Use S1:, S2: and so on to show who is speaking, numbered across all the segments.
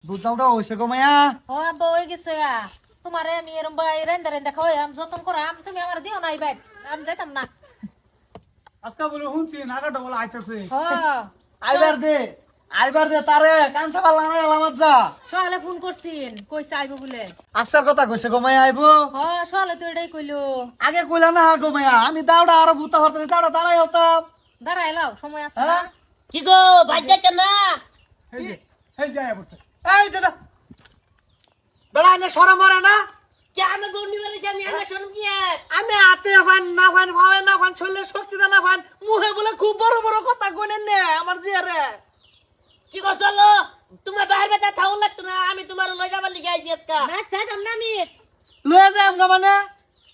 S1: দুধ চাল দেওয়া হয়েছে গো মায়া।
S2: ও আব্বা হয়ে গেছে তোমারে আমি এরম বাই রেন্দা রেন্দা খাওয়াই যতন করাম তুমি আমার দিও নাই ভাই আমি যাইতাম না।
S3: আজকে বলে শুনছি নাগাটা বলে আইতেছে।
S2: হ
S1: আইবার দে তারে কানসা পাল্লা না এলামাত যা।
S2: সকালে ফোন করছিন কইছে আইবো বলে।
S1: আসার কথা কইছে গো মায়া আইবো।
S2: হ সকালে তো এটাই কইলো।
S1: আগে কইলা না গো মায়া, আমি দাওড়া আরো ভূতা হরতে দাওড়া দাঁড়াই হতাম।
S2: দাঁড়াইলাও সময় আছে না।
S4: কি গো ভাই যাইতেন না?
S3: এই যায় বলছে
S1: এই দাদা বেড়া নে সরা মরে না।
S4: কে আমি গন্ডি মেরেছি আমি আমার শুনুন কি আর?
S1: আমি হাতে ফান না ফান ভাবে না ফান শরীরে শক্তি না ফান মুহে বলে খুব বড় বড় কথা কইনেন নে আমার জিয়ারে।
S4: কি গো চলো তোমার বাইরে বেটা থাও লাগতো না আমি তোমার লই যাবার লিগে আইছি আজকে।
S2: না চাইতাম না আমি।
S1: লয়ে যায় আমগা মানে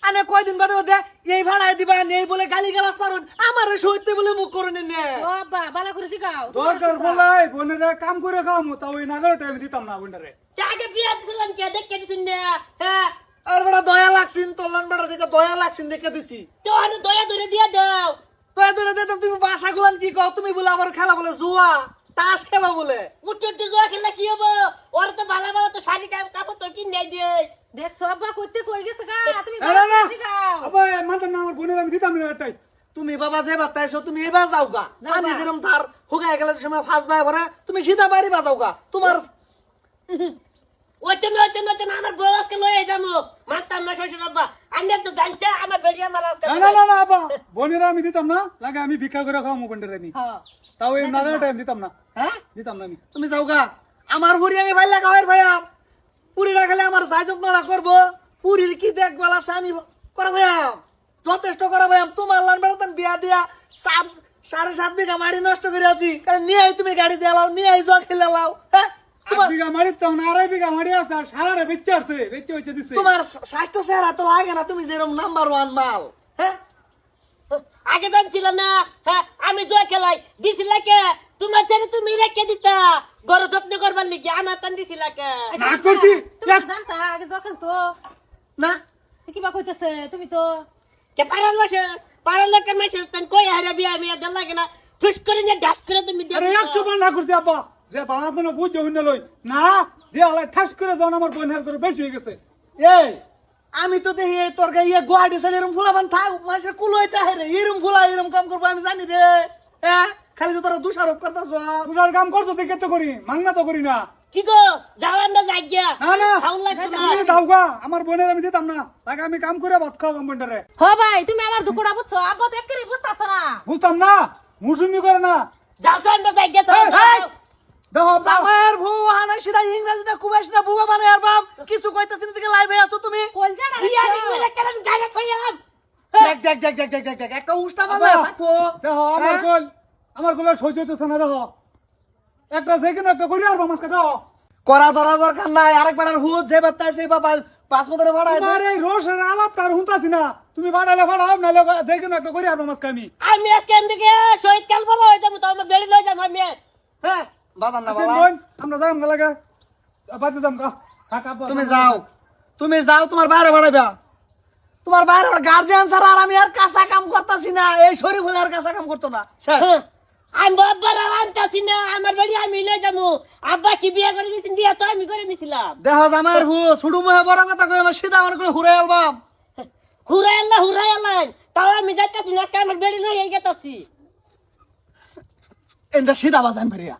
S1: আনে কয়দিন বাদে ওদে এই ভাড়ায় দিবা নেই বলে গালি গালাস পারুন আমারে সইতে বলে মুখ করুন নে।
S2: ও আব্বা বালা করে শিখাও।
S3: দরকার বলাই বোনেরা কাম করে খাওয়ামু তাও ওই নাগাটা আমি দিতাম না বোনেরে।
S4: আগে বিয়া দিছিলাম কে দেখে দিছুন না হ্যাঁ
S1: আর বড় দয়া লাগছিন তোলন বড় দেখে দয়া লাগছিন দেখে দিছি।
S4: তো আমি দয়া ধরে দিয়া দাও।
S1: দয়া দয়া দে তুমি বাসা গুলান কি কও তুমি বলে আমার খেলা বলে জুয়া তাস খেলা বলে।
S4: উঠতে উঠতে জোয়া খেললে কি হবো? ওর তো ভালো ভালো তো শাড়ি কাপড় তো কিনে দিয়ে
S2: দেখছো আব্বা কইতে কই গেছে গা তুমি
S3: না
S2: বালা
S3: না
S2: করে শিখাও।
S3: আবার মানতাম না আমার বোনেরা আমি দিতাম না এটাই।
S1: তুমি বাবা যে বাতাইছো তুমি এবার যাওগা
S2: যাও
S1: আমি
S2: গা।
S1: যেরকম ধার হুগায় গেলে যে সময় ফাঁস ভাই ভরে তুমি সিধা বাড়ি বাজাওগা তোমার।
S4: ওইটা আমার বউ আজকে লয়ে যাবো মানতাম না শ্বশুর আব্বা আমি তো জানছে আমার বেড়ি আমার আজকে
S3: না আবা বোনেরা আমি দিতাম না লাগে আমি ভিক্ষা করে খাওয়ামু বোনেরা আমি
S2: হ
S3: তাও এই নাগাটা আমি দিতাম না
S1: হ্যাঁ
S3: দিতাম না আমি।
S1: তুমি যাওগা আমার পুরি আমি ভাই লাগাওয়ার ভাইয়া পুরি রাখলে আমার সাইজক নড়া করবো পুরীর কি দেখবাল আছে আমি করা ভাইয়া যথেষ্ট করা ভাইয়া তোমার লান বেড়াতেন বিয়া দিয়া 7.5 বিঘা মাটি নষ্ট করে আছি নিয়ে আই তুমি গাড়ি দিয়ে লাও নিয়ে আই জল খেলে লাও। হ্যাঁ
S3: 8 বিঘা মারি তো না 2.5 বিঘা মারি আছে আর সারারে বেচে আছে বেচে দিছে।
S1: তোমার স্বাস্থ্য চেহারা তো লাগে না তুমি যেরকম নাম্বার 1 মাল। হ্যাঁ
S4: আগে জানছিল না হ্যাঁ আমি জয় খেলাই দিছিল কে তোমার ছেলে তুমি রেখে দিতা গরু যত্ন করবার লিগে আমার তান দিছিল কে
S3: না করছি
S2: তুমি জানতা আগে যখন তো
S1: না
S2: কিবা কইতেছে তুমি তো
S4: কে পারাল লোকের মাসে তান কই হারে বিয়া আমি আর লাগে না ঠুস করে নিয়ে ডাস করে তুমি দিয়ে
S3: আরে 100 বার না করছি আব্বা যে বানাতো না বুঝে হইনা লই না দিয়ে আলাই ঠাস করে জন আমার বোনের করে বেশি হয়ে গেছে।
S1: এই আমি তো দেখি এই তোর ইয়ে গুয়াহাটি সাইড এরম ফুলাবান থাক মাসে কুলোইতে হে রে এরম ফুলা এরম কাম করবো আমি জানি রে। হ্যাঁ খালি তো তোরা দোষারোপ করতেছ।
S3: তুই কাম করছো দেখে তো করি মাংনা তো করি না।
S4: কি গো যাও আমরা যাই গিয়া
S3: না না
S4: খাউন লাগতো না
S3: তুমি দাও গা আমার বোনের আমি দিতাম না লাগে আমি কাম করে ভাত খাওয়াম বোনটারে।
S2: হ ভাই তুমি আমার দুপুরা বুঝছো আব্বা তো একেবারে বুঝতাছ না।
S3: বুঝতাম না মুসুন্দি করে না
S4: যাও আমরা যাই গিয়া
S3: এই, এই। দেখো আব্বা
S1: আমার বউ হানাই সিধা ইংরেজিটা কুবাইস না বুবা মানে আর বাপ কিছু কইতাছিস না দিকে লাইভে আছো তুমি।
S2: কল জানা
S4: বিয়া দিলে কেন গায়ে থইয়াম
S1: দেখ একটা উষ্টা বাংলা থাকো।
S3: দেখো আমার গোল সহ্য হইতেছে না। দেখো একটা যেখানে একটা করি আর মাছকে দাও
S1: করা ধরা দরকার নাই আরেকবার হুদ যে বাতাইছে বাবা 5 মতরে ভাড়ায় দে।
S3: তোমার এই রোষের আলাপ তার হুঁতাছি না তুমি বাড়ালে ভাড়াও নাহলে যেখানে একটা করি আর মাছকে আমি
S4: আমি আজকে এদিকে শহীদ কাল বলা হয়ে যাবো তো আমার বেড়ি লই যাবো আমি হ্যাঁ
S1: বাজান না
S3: আচ্ছা,
S1: বাবা
S3: বোন, আমরা যাম গা লাগে বাদে যাম গা
S1: তুমি যাও তোমার বাইরে ভাড়াইবা তোমার বাইরে গার্জিয়ান ছাড়া আর আমি আর কাঁচা কাম করতাছি না এই শরীফ হলে আর কাঁচা কাম করতো না।
S4: হ্যাঁ। আমি বাবার আনতাছি না আমার বাড়ি আমি লই যাবো আব্বা কি বিয়ে করে নিয়েছেন বিয়ে তো আমি করে নিয়েছিলাম
S1: দেহ জামাইয়ের ভু ছুডু মুহে বড় কথা কই না সিধা আমার করে হুরে আলবাম।
S4: হুরাই আল্লাহ তাও আমি যাইতাছি না আজকে আমার বেড়ি লই গেতাছি
S1: এন্ডা সিধা বাজান ভরিয়া